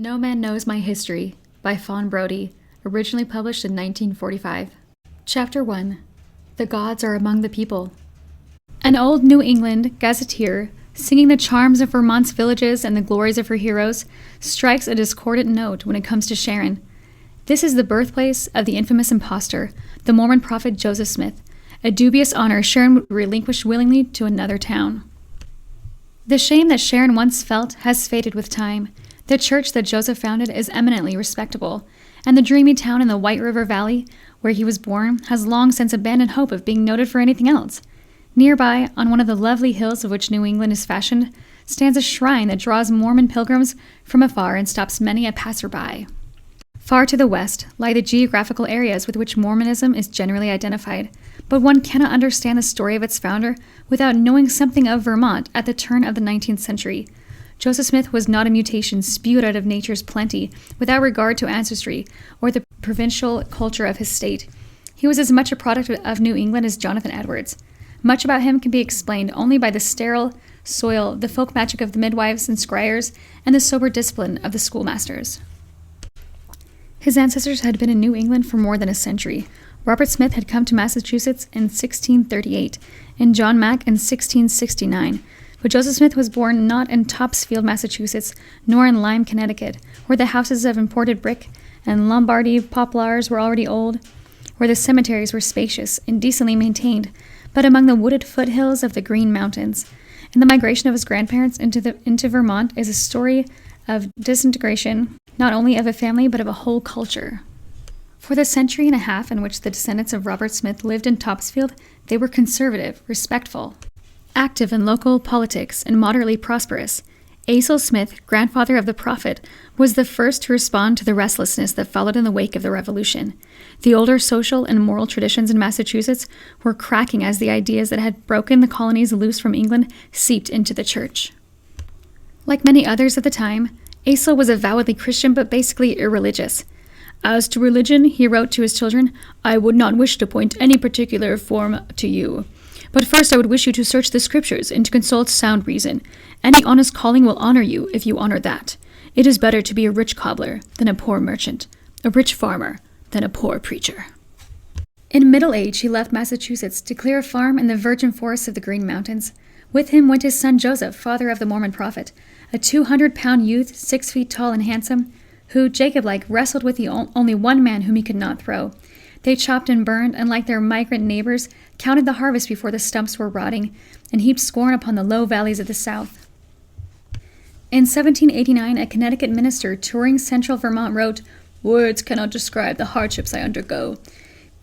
No Man Knows My History by Fawn Brodie, originally published in 1945. Chapter 1. The Gods Are Among the People. An old New England gazetteer, singing the charms of Vermont's villages and the glories of her heroes, strikes a discordant note when it comes to Sharon. This is the birthplace of the infamous impostor, the Mormon prophet Joseph Smith, a dubious honor Sharon would relinquish willingly to another town. The shame that Sharon once felt has faded with time. The church that Joseph founded is eminently respectable, and the dreamy town in the White River Valley, where he was born, has long since abandoned hope of being noted for anything else. Nearby, on one of the lovely hills of which New England is fashioned, stands a shrine that draws Mormon pilgrims from afar and stops many a passerby. Far to the west lie the geographical areas with which Mormonism is generally identified, but one cannot understand the story of its founder without knowing something of Vermont at the turn of the 19th century. Joseph Smith was not a mutation spewed out of nature's plenty, without regard to ancestry or the provincial culture of his state. He was as much a product of New England as Jonathan Edwards. Much about him can be explained only by the sterile soil, the folk magic of the midwives and scryers, and the sober discipline of the schoolmasters. His ancestors had been in New England for more than a century. Robert Smith had come to Massachusetts in 1638, and John Mack in 1669. But Joseph Smith was born not in Topsfield, Massachusetts, nor in Lyme, Connecticut, where the houses of imported brick and Lombardy poplars were already old, where the cemeteries were spacious and decently maintained, but among the wooded foothills of the Green Mountains. And the migration of his grandparents into Vermont is a story of disintegration, not only of a family, but of a whole culture. For the century and a half in which the descendants of Robert Smith lived in Topsfield, they were conservative, respectful, active in local politics, and moderately prosperous. Asaph Smith, grandfather of the prophet, was the first to respond to the restlessness that followed in the wake of the Revolution. The older social and moral traditions in Massachusetts were cracking as the ideas that had broken the colonies loose from England seeped into the church. Like many others at the time, Asaph was avowedly Christian but basically irreligious. As to religion, he wrote to his children, I would not wish to point any particular form to you. But first I would wish you to search the scriptures and to consult sound reason. Any honest calling will honor you if you honor that. It is better to be a rich cobbler than a poor merchant, a rich farmer than a poor preacher. In middle age, he left Massachusetts to clear a farm in the virgin forests of the Green Mountains. With him went his son Joseph, father of the Mormon prophet, a 200-pound youth, 6 feet tall and handsome, who, Jacob-like, wrestled with the only one man whom he could not throw. They chopped and burned, and like their migrant neighbors, counted the harvest before the stumps were rotting, and heaped scorn upon the low valleys of the South. In 1789, a Connecticut minister touring central Vermont wrote, Words cannot describe the hardships I undergo.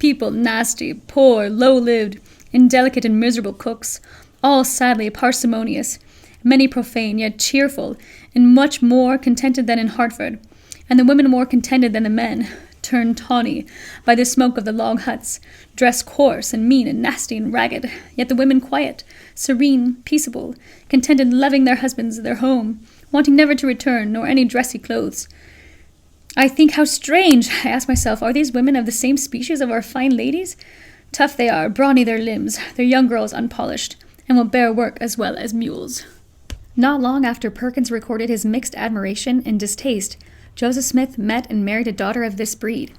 People nasty, poor, low-lived, indelicate and miserable cooks, all sadly parsimonious, many profane, yet cheerful, and much more contented than in Hartford, and the women more contented than the men, turned tawny by the smoke of the log huts, dressed coarse and mean and nasty and ragged, yet the women quiet, serene, peaceable, contented, loving their husbands, their home, wanting never to return, nor any dressy clothes. I think how strange, I ask myself, are these women of the same species of our fine ladies? Tough they are, brawny their limbs, their young girls unpolished, and will bear work as well as mules. Not long after Perkins recorded his mixed admiration and distaste, Joseph Smith met and married a daughter of this breed.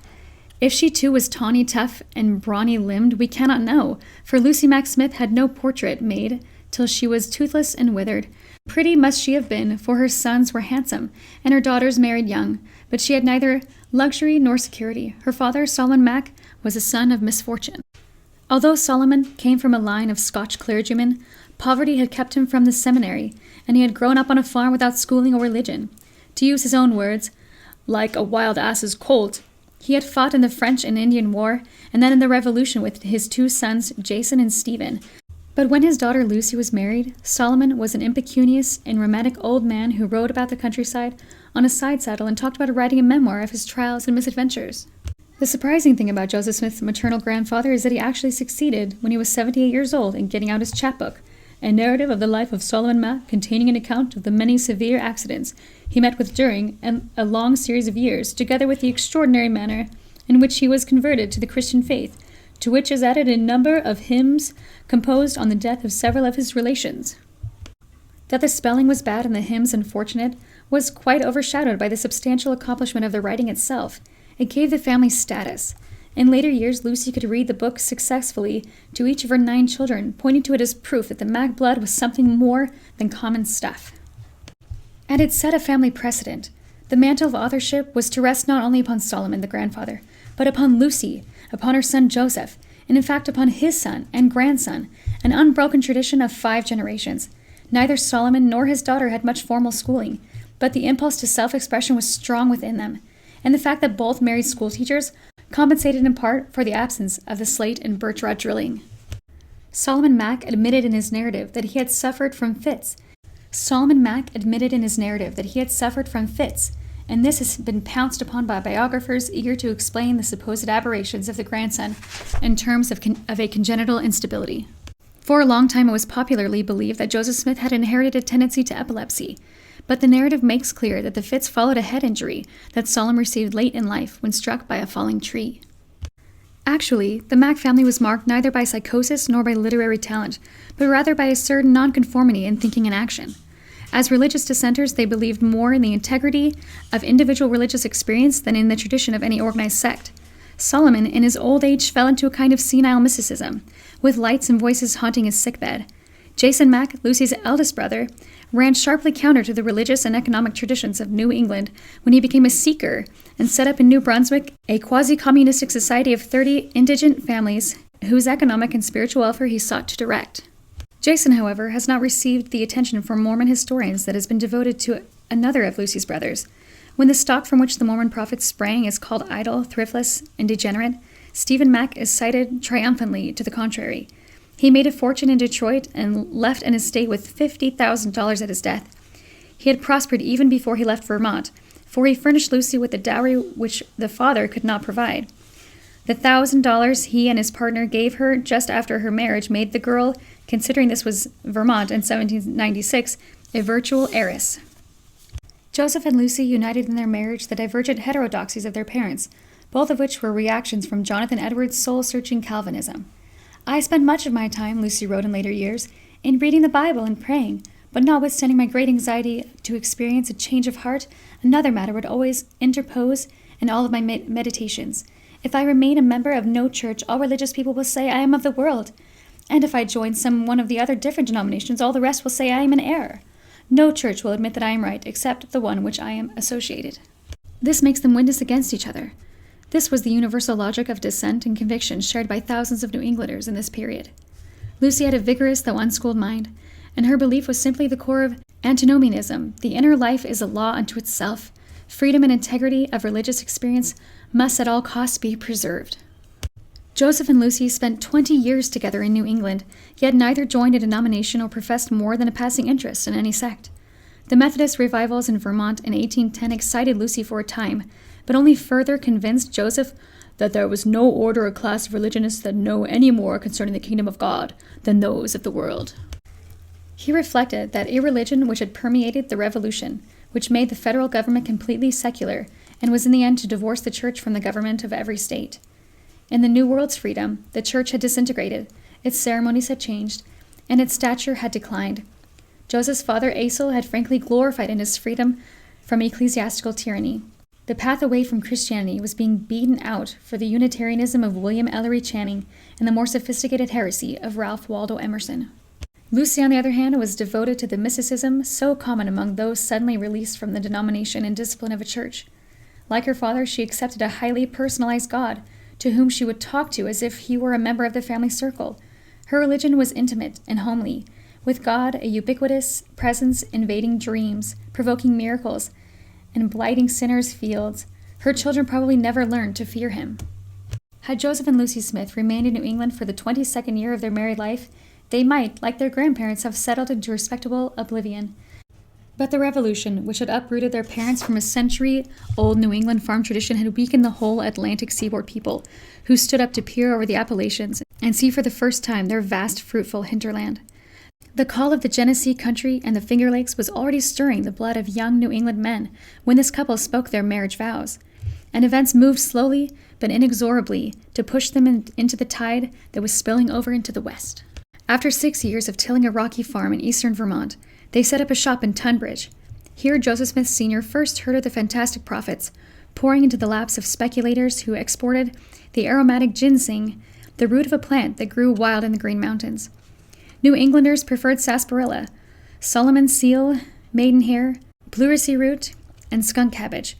If she too was tawny, tough, and brawny-limbed, we cannot know, for Lucy Mack Smith had no portrait made till she was toothless and withered. Pretty must she have been, for her sons were handsome, and her daughters married young, but she had neither luxury nor security. Her father, Solomon Mack, was a son of misfortune. Although Solomon came from a line of Scotch clergymen, poverty had kept him from the seminary, and he had grown up on a farm without schooling or religion. To use his own words, like a wild ass's colt, he had fought in the French and Indian War, and then in the Revolution with his 2 sons, Jason and Stephen. But when his daughter Lucy was married, Solomon was an impecunious and romantic old man who rode about the countryside on a side saddle and talked about writing a memoir of his trials and misadventures. The surprising thing about Joseph Smith's maternal grandfather is that he actually succeeded, when he was 78 years old, in getting out his chapbook, a narrative of the life of Solomon Mack containing an account of the many severe accidents he met with during a long series of years, together with the extraordinary manner in which he was converted to the Christian faith, to which is added a number of hymns composed on the death of several of his relations. That the spelling was bad and the hymns unfortunate was quite overshadowed by the substantial accomplishment of the writing itself. It gave the family status. In later years, Lucy could read the book successfully to each of her 9 children, pointing to it as proof that the Mac blood was something more than common stuff. And it set a family precedent. The mantle of authorship was to rest not only upon Solomon, the grandfather, but upon Lucy, upon her son Joseph, and in fact upon his son and grandson, an unbroken tradition of 5 generations. Neither Solomon nor his daughter had much formal schooling, but the impulse to self-expression was strong within them, and the fact that both married schoolteachers compensated in part for the absence of the slate and birch rod drilling. Solomon Mac admitted in his narrative that he had suffered from fits. And this has been pounced upon by biographers eager to explain the supposed aberrations of the grandson in terms of a congenital instability. For a long time, it was popularly believed that Joseph Smith had inherited a tendency to epilepsy, but the narrative makes clear that the fits followed a head injury that Solomon received late in life when struck by a falling tree. Actually, the Mac family was marked neither by psychosis nor by literary talent, but rather by a certain nonconformity in thinking and action. As religious dissenters, they believed more in the integrity of individual religious experience than in the tradition of any organized sect. Solomon, in his old age, fell into a kind of senile mysticism, with lights and voices haunting his sickbed. Jason Mac, Lucy's eldest brother, ran sharply counter to the religious and economic traditions of New England when he became a seeker and set up in New Brunswick a quasi-communistic society of 30 indigent families whose economic and spiritual welfare he sought to direct. Jason, however, has not received the attention from Mormon historians that has been devoted to another of Lucy's brothers. When the stock from which the Mormon prophets sprang is called idle, thriftless, and degenerate, Stephen Mac is cited triumphantly to the contrary. He made a fortune in Detroit and left an estate with $50,000 at his death. He had prospered even before he left Vermont, for he furnished Lucy with a dowry which the father could not provide. The $1,000 he and his partner gave her just after her marriage made the girl, considering this was Vermont in 1796, a virtual heiress. Joseph and Lucy united in their marriage the divergent heterodoxies of their parents, both of which were reactions from Jonathan Edwards' soul-searching Calvinism. I spent much of my time, Lucy wrote in later years, in reading the Bible and praying, but notwithstanding my great anxiety to experience a change of heart, another matter would always interpose in all of my meditations. If I remain a member of no church, all religious people will say I am of the world. And if I join one of the other different denominations, all the rest will say I am in error. No church will admit that I am right, except the one which I am associated. This makes them witness against each other. This was the universal logic of dissent and conviction shared by thousands of New Englanders in this period. Lucy had a vigorous though unschooled mind, and her belief was simply the core of antinomianism. The inner life is a law unto itself. Freedom and integrity of religious experience must at all costs be preserved. Joseph and Lucy spent 20 years together in New England, yet neither joined a denomination or professed more than a passing interest in any sect. The Methodist revivals in Vermont in 1810 excited Lucy for a time, but only further convinced Joseph that there was no order or class of religionists that know any more concerning the kingdom of God than those of the world. He reflected that irreligion which had permeated the Revolution, which made the federal government completely secular, and was in the end to divorce the church from the government of every state. In the New World's freedom, the church had disintegrated, its ceremonies had changed, and its stature had declined. Joseph's father Asel had frankly glorified in his freedom from ecclesiastical tyranny. The path away from Christianity was being beaten out for the Unitarianism of William Ellery Channing and the more sophisticated heresy of Ralph Waldo Emerson. Lucy, on the other hand, was devoted to the mysticism so common among those suddenly released from the denomination and discipline of a church. Like her father, she accepted a highly personalized God, to whom she would talk to as if he were a member of the family circle. Her religion was intimate and homely, with God a ubiquitous presence invading dreams, provoking miracles, and blighting sinners' fields. Her children probably never learned to fear him. Had Joseph and Lucy Smith remained in New England for the 22nd year of their married life, they might, like their grandparents, have settled into respectable oblivion. But the Revolution, which had uprooted their parents from a century-old New England farm tradition, had weakened the whole Atlantic seaboard people, who stood up to peer over the Appalachians and see for the first time their vast, fruitful hinterland. The call of the Genesee country and the Finger Lakes was already stirring the blood of young New England men when this couple spoke their marriage vows, and events moved slowly but inexorably to push them into the tide that was spilling over into the west. After 6 years of tilling a rocky farm in eastern Vermont, they set up a shop in Tunbridge. Here, Joseph Smith Sr. first heard of the fantastic profits pouring into the laps of speculators who exported the aromatic ginseng, the root of a plant that grew wild in the Green Mountains. New Englanders preferred sarsaparilla, Solomon seal, maidenhair, pleurisy root, and skunk cabbage.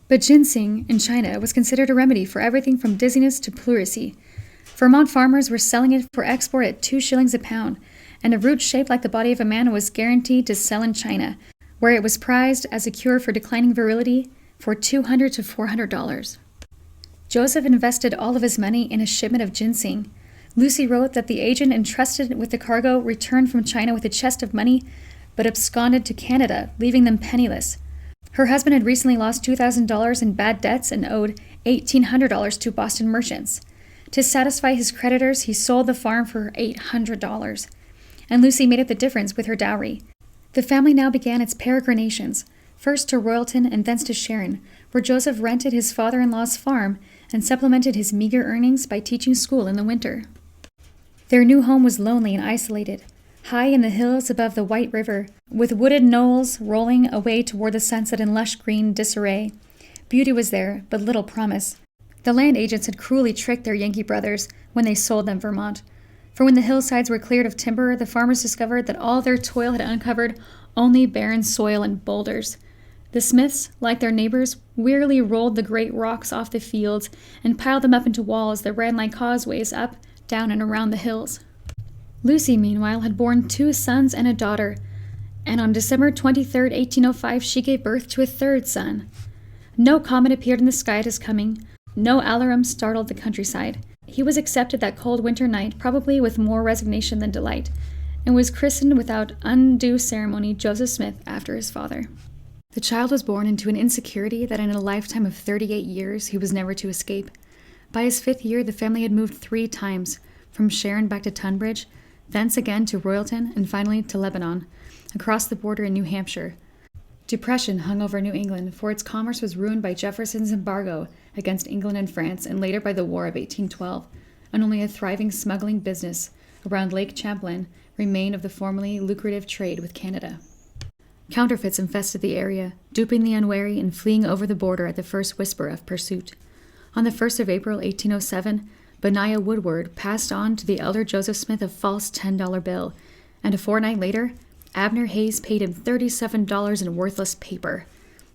But ginseng in China was considered a remedy for everything from dizziness to pleurisy. Vermont farmers were selling it for export at 2 shillings a pound, and a root shaped like the body of a man was guaranteed to sell in China, where it was prized as a cure for declining virility for $200 to $400. Joseph invested all of his money in a shipment of ginseng. Lucy wrote that the agent entrusted with the cargo returned from China with a chest of money, but absconded to Canada, leaving them penniless. Her husband had recently lost $2,000 in bad debts and owed $1,800 to Boston merchants. To satisfy his creditors, he sold the farm for $800, and Lucy made up the difference with her dowry. The family now began its peregrinations, first to Royalton and thence to Sharon, where Joseph rented his father-in-law's farm and supplemented his meager earnings by teaching school in the winter. Their new home was lonely and isolated, high in the hills above the White River, with wooded knolls rolling away toward the sunset in lush green disarray. Beauty was there, but little promise. The land agents had cruelly tricked their Yankee brothers when they sold them Vermont. For when the hillsides were cleared of timber, the farmers discovered that all their toil had uncovered only barren soil and boulders. The Smiths, like their neighbors, wearily rolled the great rocks off the fields and piled them up into walls that ran like causeways up, down, and around the hills. Lucy, meanwhile, had borne 2 sons and a daughter, and on December 23, 1805, she gave birth to a 3rd son. No comet appeared in the sky at his coming. No alarum startled the countryside. He was accepted that cold winter night, probably with more resignation than delight, and was christened without undue ceremony Joseph Smith after his father. The child was born into an insecurity that in a lifetime of 38 years he was never to escape. By his 5th year, the family had moved 3 times, from Sharon back to Tunbridge, thence again to Royalton, and finally to Lebanon, across the border in New Hampshire. Depression hung over New England, for its commerce was ruined by Jefferson's embargo against England and France, and later by the War of 1812, and only a thriving smuggling business around Lake Champlain remained of the formerly lucrative trade with Canada. Counterfeits infested the area, duping the unwary and fleeing over the border at the first whisper of pursuit. On the 1st of April, 1807, Benaiah Woodward passed on to the elder Joseph Smith a false $10 bill, and a fortnight later, Abner Hayes paid him $37 in worthless paper.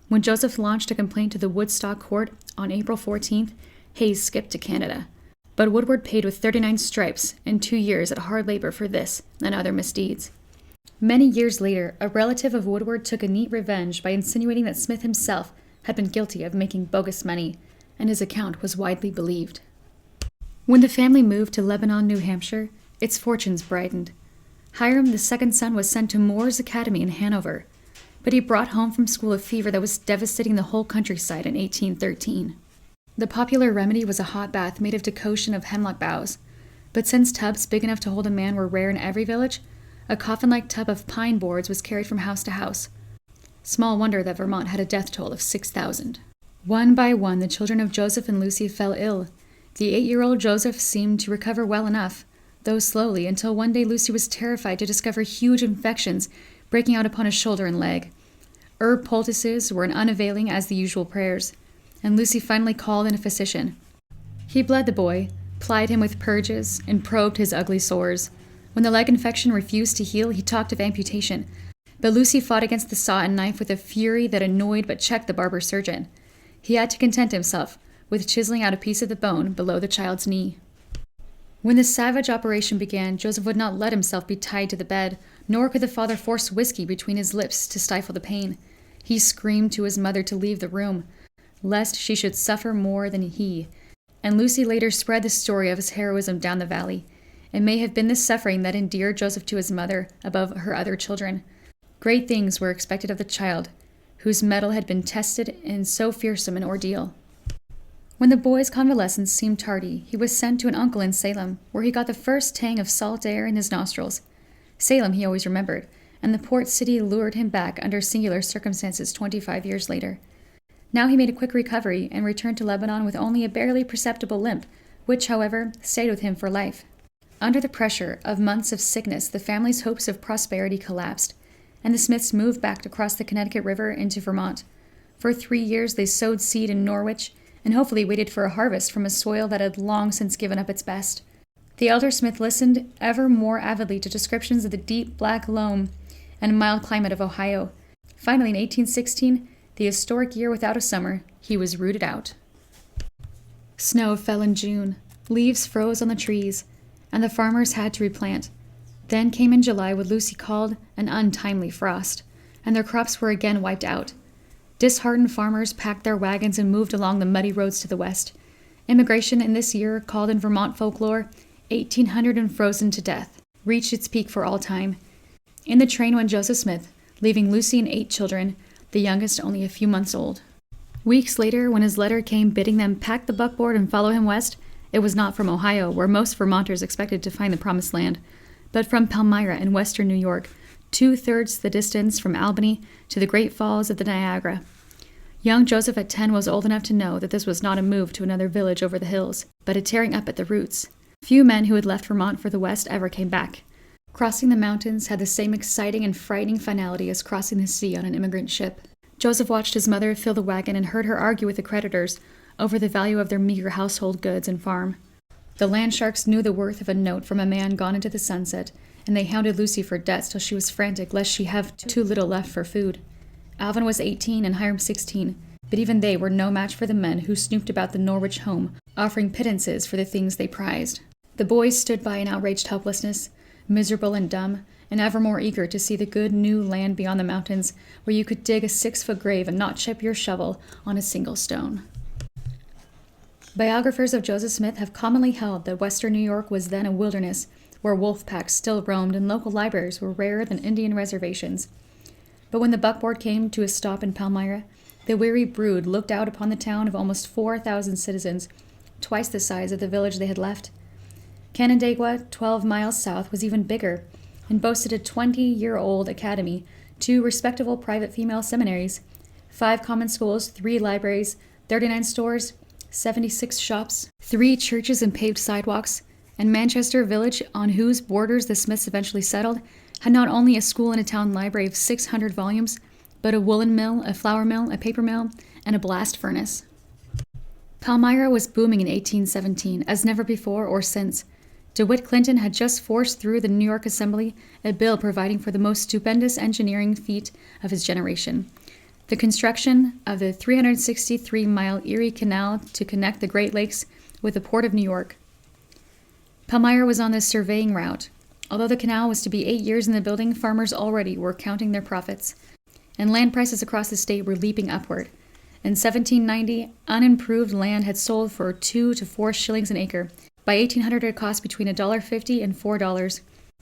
When Joseph launched a complaint to the Woodstock court on April 14th, Hayes skipped to Canada. But Woodward paid with 39 stripes and 2 years at hard labor for this and other misdeeds. Many years later, a relative of Woodward took a neat revenge by insinuating that Smith himself had been guilty of making bogus money, and his account was widely believed. When the family moved to Lebanon, New Hampshire, its fortunes brightened. Hiram, the 2nd son, was sent to Moore's Academy in Hanover, but he brought home from school a fever that was devastating the whole countryside in 1813. The popular remedy was a hot bath made of decoction of hemlock boughs, but since tubs big enough to hold a man were rare in every village, a coffin-like tub of pine boards was carried from house to house. Small wonder that Vermont had a death toll of 6,000. One by one, the children of Joseph and Lucy fell ill. The 8-year-old Joseph seemed to recover well enough, though slowly, until one day Lucy was terrified to discover huge infections breaking out upon his shoulder and leg. Herb poultices were unavailing as the usual prayers, and Lucy finally called in a physician. He bled the boy, plied him with purges, and probed his ugly sores. When the leg infection refused to heal, he talked of amputation, but Lucy fought against the saw and knife with a fury that annoyed but checked the barber surgeon. He had to content himself with chiseling out a piece of the bone below the child's knee. When the savage operation began, Joseph would not let himself be tied to the bed, nor could the father force whiskey between his lips to stifle the pain. He screamed to his mother to leave the room, lest she should suffer more than he, and Lucy later spread the story of his heroism down the valley. It may have been this suffering that endeared Joseph to his mother above her other children. Great things were expected of the child, whose mettle had been tested in so fearsome an ordeal. When the boy's convalescence seemed tardy, he was sent to an uncle in Salem, where he got the first tang of salt air in his nostrils. Salem he always remembered, and the port city lured him back under singular circumstances 25 years later. Now he made a quick recovery and returned to Lebanon with only a barely perceptible limp, which, however, stayed with him for life. Under the pressure of months of sickness, the family's hopes of prosperity collapsed. and the Smiths moved back across the Connecticut River into Vermont. For 3 years, they sowed seed in Norwich and hopefully waited for a harvest from a soil that had long since given up its best. The elder Smith listened ever more avidly to descriptions of the deep black loam and mild climate of Ohio. Finally, in 1816, the historic year without a summer, he was rooted out. Snow fell in June, leaves froze on the trees, and the farmers had to replant. Then came in July what Lucy called an untimely frost, and their crops were again wiped out. Disheartened farmers packed their wagons and moved along the muddy roads to the west. Immigration in this year, called in Vermont folklore 1800 and frozen to death, reached its peak for all time. In the train went Joseph Smith, leaving Lucy and 8 children, the youngest only a few months old. Weeks later, when his letter came bidding them pack the buckboard and follow him west, it was not from Ohio, where most Vermonters expected to find the promised land, but from Palmyra in western New York, 2/3 the distance from Albany to the Great Falls of the Niagara. Young Joseph at 10 was old enough to know that this was not a move to another village over the hills, but a tearing up at the roots. Few men who had left Vermont for the west ever came back. Crossing the mountains had the same exciting and frightening finality as crossing the sea on an immigrant ship. Joseph watched his mother fill the wagon and heard her argue with the creditors over the value of their meager household goods and farm. The land sharks knew the worth of a note from a man gone into the sunset, and they hounded Lucy for debts till she was frantic lest she have too little left for food. Alvin was 18 and Hiram 16, but even they were no match for the men who snooped about the Norwich home, offering pittances for the things they prized. The boys stood by in outraged helplessness, miserable and dumb, and ever more eager to see the good new land beyond the mountains, where you could dig a 6-foot grave and not chip your shovel on a single stone. Biographers of Joseph Smith have commonly held that western New York was then a wilderness, where wolf packs still roamed and local libraries were rarer than Indian reservations. But when the buckboard came to a stop in Palmyra, the weary brood looked out upon the town of almost 4,000 citizens, twice the size of the village they had left. Canandaigua, 12 miles south, was even bigger, and boasted a 20-year-old academy, 2 respectable private female seminaries, 5 common schools, 3 libraries, 39 stores, 76 shops, 3 churches and paved sidewalks, and Manchester Village, on whose borders the Smiths eventually settled, had not only a school and a town library of 600 volumes, but a woolen mill, a flour mill, a paper mill, and a blast furnace. Palmyra was booming in 1817, as never before or since. DeWitt Clinton had just forced through the New York Assembly a bill providing for the most stupendous engineering feat of his generation: the construction of the 363-mile Erie Canal to connect the Great Lakes with the Port of New York. Palmyra was on this surveying route. Although the canal was to be 8 years in the building, farmers already were counting their profits, and land prices across the state were leaping upward. In 1790, unimproved land had sold for 2 to 4 shillings an acre. By 1800, it cost between $1.50 and $4.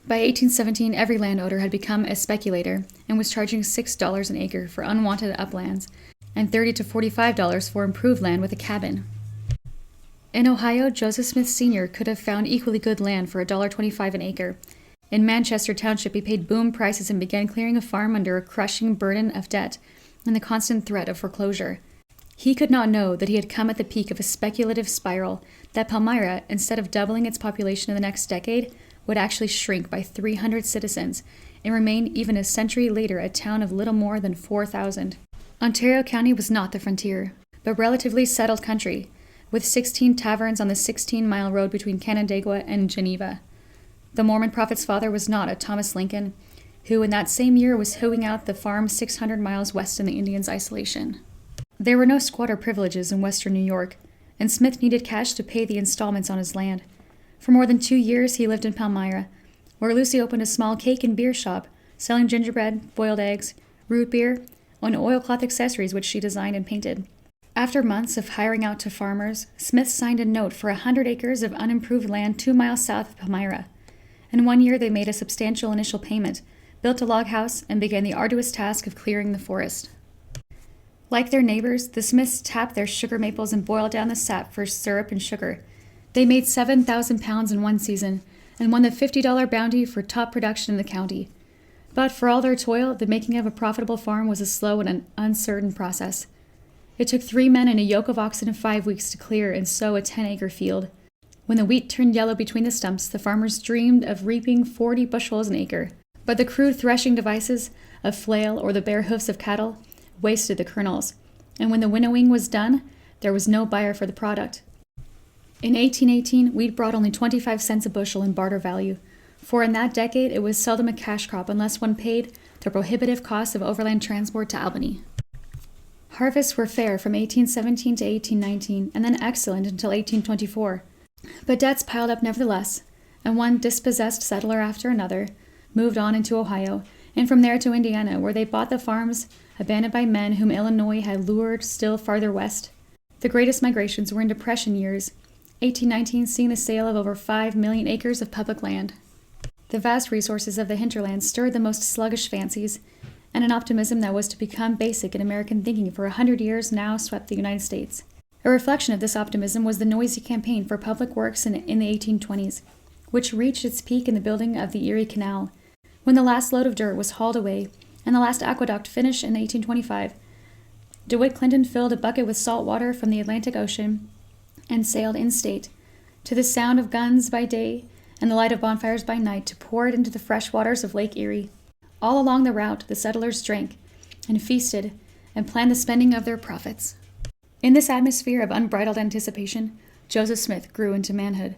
By 1817, every landowner had become a speculator and was charging $6 an acre for unwanted uplands and $30 to $45 for improved land with a cabin. In Ohio, Joseph Smith Sr. could have found equally good land for $1.25 an acre. In Manchester Township, he paid boom prices and began clearing a farm under a crushing burden of debt and the constant threat of foreclosure. He could not know that he had come at the peak of a speculative spiral, that Palmyra, instead of doubling its population in the next decade, would actually shrink by 300 citizens and remain even a century later a town of little more than 4,000. Ontario County was not the frontier, but relatively settled country, with 16 taverns on the 16-mile road between Canandaigua and Geneva. The Mormon prophet's father was not a Thomas Lincoln, who in that same year was hoeing out the farm 600 miles west in the Indians' isolation. There were no squatter privileges in western New York, and Smith needed cash to pay the installments on his land. For more than 2 years, he lived in Palmyra, where Lucy opened a small cake and beer shop, selling gingerbread, boiled eggs, root beer, and oilcloth accessories which she designed and painted. After months of hiring out to farmers, Smith signed a note for 100 acres of unimproved land 2 miles south of Palmyra. In 1 year, they made a substantial initial payment, built a log house, and began the arduous task of clearing the forest. Like their neighbors, the Smiths tapped their sugar maples and boiled down the sap for syrup and sugar. They made 7,000 pounds in one season and won the $50 bounty for top production in the county. But for all their toil, the making of a profitable farm was a slow and an uncertain process. It took 3 men and a yoke of oxen and 5 weeks to clear and sow a 10-acre field. When the wheat turned yellow between the stumps, the farmers dreamed of reaping 40 bushels an acre. But the crude threshing devices of flail or the bare hoofs of cattle wasted the kernels, and when the winnowing was done, there was no buyer for the product. In 1818, wheat brought only 25 cents a bushel in barter value, for in that decade it was seldom a cash crop unless one paid the prohibitive cost of overland transport to Albany. Harvests were fair from 1817 to 1819, and then excellent until 1824. But debts piled up nevertheless, and one dispossessed settler after another moved on into Ohio, and from there to Indiana, where they bought the farms abandoned by men whom Illinois had lured still farther west. The greatest migrations were in Depression years, 1819 seeing the sale of over 5 million acres of public land. The vast resources of the hinterlands stirred the most sluggish fancies, and an optimism that was to become basic in American thinking for 100 years now swept the United States. A reflection of this optimism was the noisy campaign for public works in the 1820s, which reached its peak in the building of the Erie Canal. When the last load of dirt was hauled away and the last aqueduct finished in 1825, DeWitt Clinton filled a bucket with salt water from the Atlantic Ocean and sailed in state, to the sound of guns by day and the light of bonfires by night, to pour it into the fresh waters of Lake Erie. All along the route, the settlers drank and feasted and planned the spending of their profits. In this atmosphere of unbridled anticipation, Joseph Smith grew into manhood.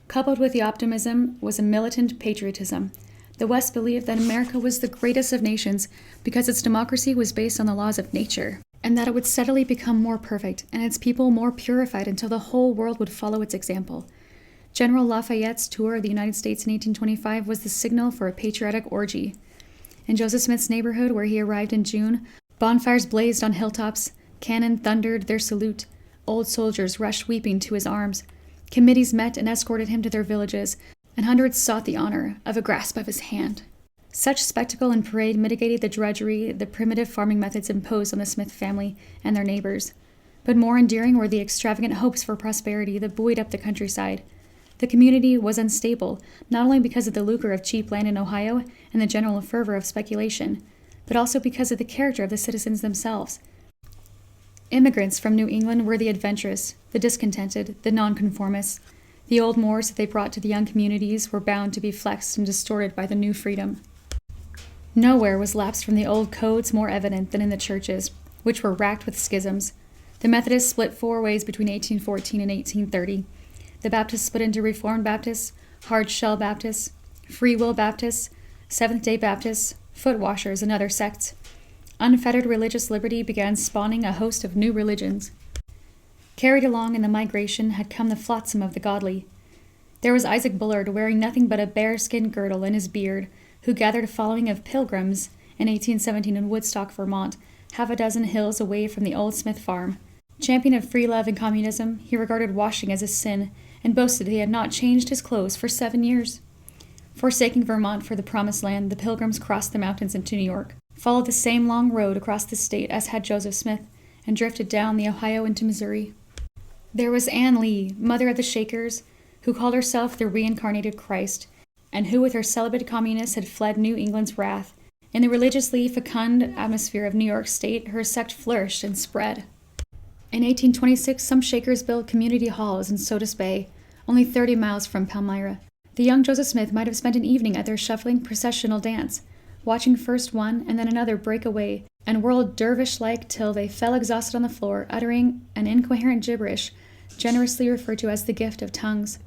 Coupled with the optimism was a militant patriotism. The West believed that America was the greatest of nations because its democracy was based on the laws of nature, and that it would steadily become more perfect and its people more purified until the whole world would follow its example. General Lafayette's tour of the United States in 1825 was the signal for a patriotic orgy. In Joseph Smith's neighborhood, where he arrived in June, bonfires blazed on hilltops, cannon thundered their salute, old soldiers rushed weeping to his arms, committees met and escorted him to their villages, and hundreds sought the honor of a grasp of his hand. Such spectacle and parade mitigated the drudgery the primitive farming methods imposed on the Smith family and their neighbors. But more endearing were the extravagant hopes for prosperity that buoyed up the countryside. The community was unstable, not only because of the lucre of cheap land in Ohio and the general fervor of speculation, but also because of the character of the citizens themselves. Immigrants from New England were the adventurous, the discontented, the nonconformists. The old mores that they brought to the young communities were bound to be flexed and distorted by the new freedom. Nowhere was lapse from the old codes more evident than in the churches, which were racked with schisms. The Methodists split 4 ways between 1814 and 1830. The Baptists split into Reformed Baptists, Hard Shell Baptists, Free Will Baptists, Seventh-day Baptists, Foot Washers, and other sects. Unfettered religious liberty began spawning a host of new religions. Carried along in the migration had come the flotsam of the godly. There was Isaac Bullard, wearing nothing but a bearskin girdle in his beard, who gathered a following of pilgrims in 1817 in Woodstock, Vermont, half a dozen hills away from the old Smith farm. Champion of free love and communism, he regarded washing as a sin and boasted he had not changed his clothes for 7 years. Forsaking Vermont for the Promised Land, the Pilgrims crossed the mountains into New York, followed the same long road across the state as had Joseph Smith, and drifted down the Ohio into Missouri. There was Ann Lee, mother of the Shakers, who called herself the reincarnated Christ, and who with her celibate communists had fled New England's wrath. In the religiously fecund atmosphere of New York State, her sect flourished and spread. In 1826, some Shakers built community halls in Sodus Bay, only 30 miles from Palmyra. The young Joseph Smith might have spent an evening at their shuffling processional dance, watching first one and then another break away and whirl dervish-like till they fell exhausted on the floor, uttering an incoherent gibberish generously referred to as the gift of tongues.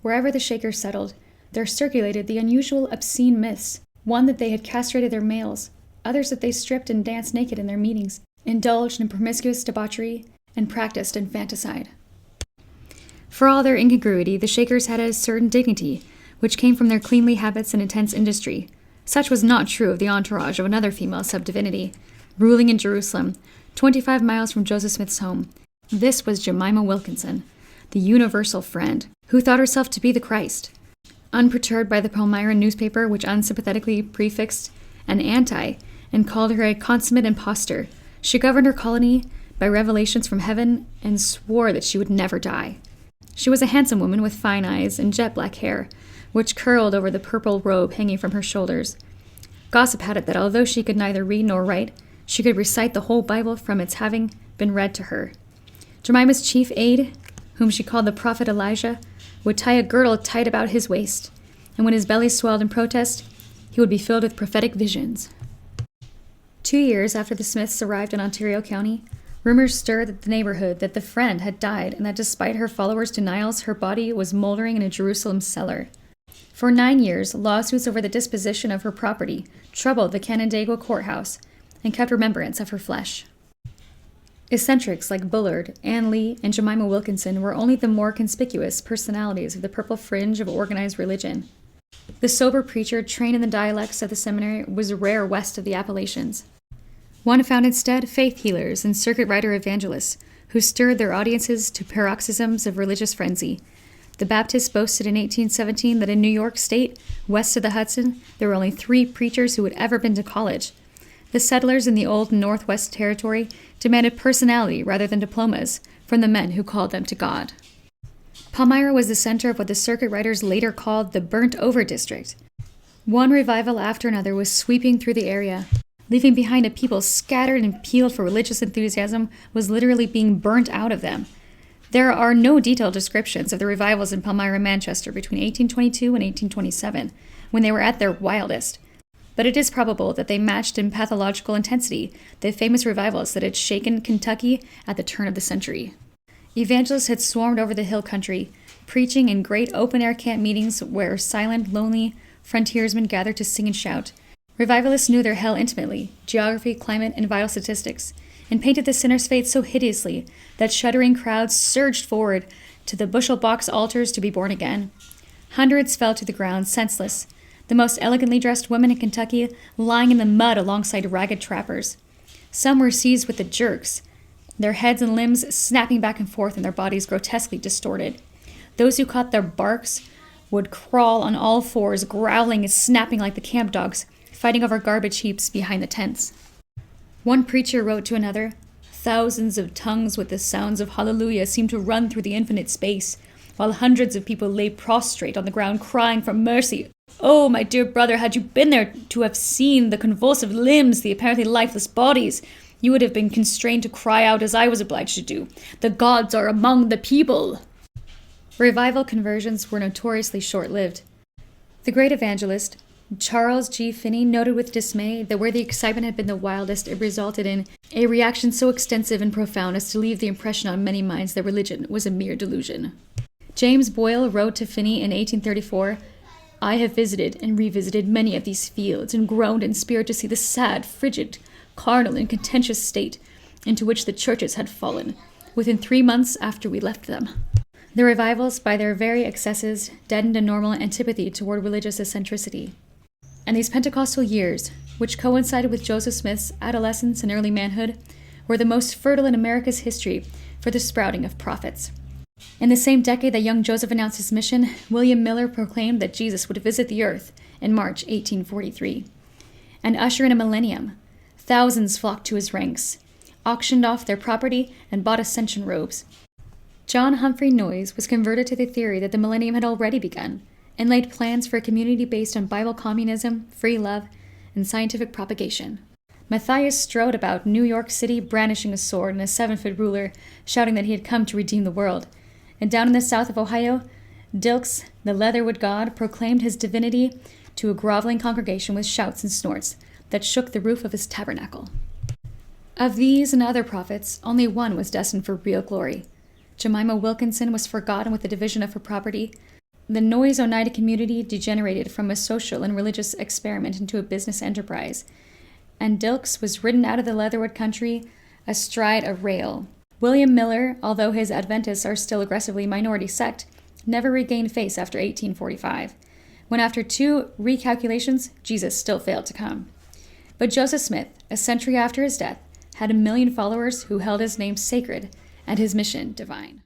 Wherever the Shakers settled, there circulated the unusual obscene myths, one that they had castrated their males, others that they stripped and danced naked in their meetings, indulged in promiscuous debauchery, and practiced infanticide. For all their incongruity, the Shakers had a certain dignity, which came from their cleanly habits and intense industry. Such was not true of the entourage of another female sub-divinity, ruling in Jerusalem, 25 miles from Joseph Smith's home. This was Jemima Wilkinson, the universal friend, who thought herself to be the Christ. Unperturbed by the Palmyra newspaper, which unsympathetically prefixed an anti and called her a consummate impostor, she governed her colony by revelations from heaven and swore that she would never die. She was a handsome woman with fine eyes and jet black hair, which curled over the purple robe hanging from her shoulders. Gossip had it that although she could neither read nor write, she could recite the whole Bible from its having been read to her. Jemima's chief aide, whom she called the prophet Elijah, would tie a girdle tight about his waist, and when his belly swelled in protest, he would be filled with prophetic visions. 2 years after the Smiths arrived in Ontario County, rumors stirred the neighborhood that the friend had died and that despite her followers' denials, her body was moldering in a Jerusalem cellar. For 9 years, lawsuits over the disposition of her property troubled the Canandaigua courthouse and kept remembrance of her flesh. Eccentrics like Bullard, Ann Lee, and Jemima Wilkinson were only the more conspicuous personalities of the purple fringe of organized religion. The sober preacher trained in the dialects of the seminary was rare west of the Appalachians. One found instead faith healers and circuit rider evangelists who stirred their audiences to paroxysms of religious frenzy. The Baptists boasted in 1817 that in New York State, west of the Hudson, there were only 3 preachers who had ever been to college. The settlers in the old Northwest Territory demanded personality rather than diplomas from the men who called them to God. Palmyra was the center of what the circuit riders later called the burnt-over district. One revival after another was sweeping through the area, leaving behind a people scattered and peeled for religious enthusiasm was literally being burnt out of them. There are no detailed descriptions of the revivals in Palmyra, Manchester between 1822 and 1827, when they were at their wildest. But it is probable that they matched in pathological intensity the famous revivals that had shaken Kentucky at the turn of the century. Evangelists had swarmed over the hill country, preaching in great open-air camp meetings where silent, lonely frontiersmen gathered to sing and shout. Revivalists knew their hell intimately, geography, climate, and vital statistics, and painted the sinner's fate so hideously that shuddering crowds surged forward to the bushel box altars to be born again. Hundreds fell to the ground, senseless, the most elegantly dressed women in Kentucky lying in the mud alongside ragged trappers. Some were seized with the jerks, their heads and limbs snapping back and forth and their bodies grotesquely distorted. Those who caught their barks would crawl on all fours, growling and snapping like the camp dogs, fighting over garbage heaps behind the tents. One preacher wrote to another, "Thousands of tongues with the sounds of hallelujah seemed to run through the infinite space, while hundreds of people lay prostrate on the ground crying for mercy. Oh, my dear brother, had you been there to have seen the convulsive limbs, the apparently lifeless bodies, you would have been constrained to cry out as I was obliged to do, 'The gods are among the people!'" Revival conversions were notoriously short-lived. The great evangelist, Charles G. Finney, noted with dismay that where the excitement had been the wildest, it resulted in a reaction so extensive and profound as to leave the impression on many minds that religion was a mere delusion. James Boyle wrote to Finney in 1834, "I have visited and revisited many of these fields and groaned in spirit to see the sad, frigid, carnal, and contentious state into which the churches had fallen, within 3 months after we left them." The revivals, by their very excesses, deadened a normal antipathy toward religious eccentricity. And these Pentecostal years, which coincided with Joseph Smith's adolescence and early manhood, were the most fertile in America's history for the sprouting of prophets. In the same decade that young Joseph announced his mission, William Miller proclaimed that Jesus would visit the earth in March 1843. And usher in a millennium, thousands flocked to his ranks, auctioned off their property, and bought ascension robes. John Humphrey Noyes was converted to the theory that the millennium had already begun, and laid plans for a community based on Bible communism, free love, and scientific propagation. Matthias strode about New York City brandishing a sword and a 7-foot ruler, shouting that he had come to redeem the world. And down in the south of Ohio, Dilks, the leatherwood god, proclaimed his divinity to a groveling congregation with shouts and snorts that shook the roof of his tabernacle. Of these and other prophets, only one was destined for real glory. Jemima Wilkinson was forgotten with the division of her property. The Noyes Oneida community degenerated from a social and religious experiment into a business enterprise, and Dilks was ridden out of the Leatherwood country astride a rail. William Miller, although his Adventists are still aggressively minority sect, never regained face after 1845, when after 2 recalculations, Jesus still failed to come. But Joseph Smith, a century after his death, had 1 million followers who held his name sacred and his mission divine.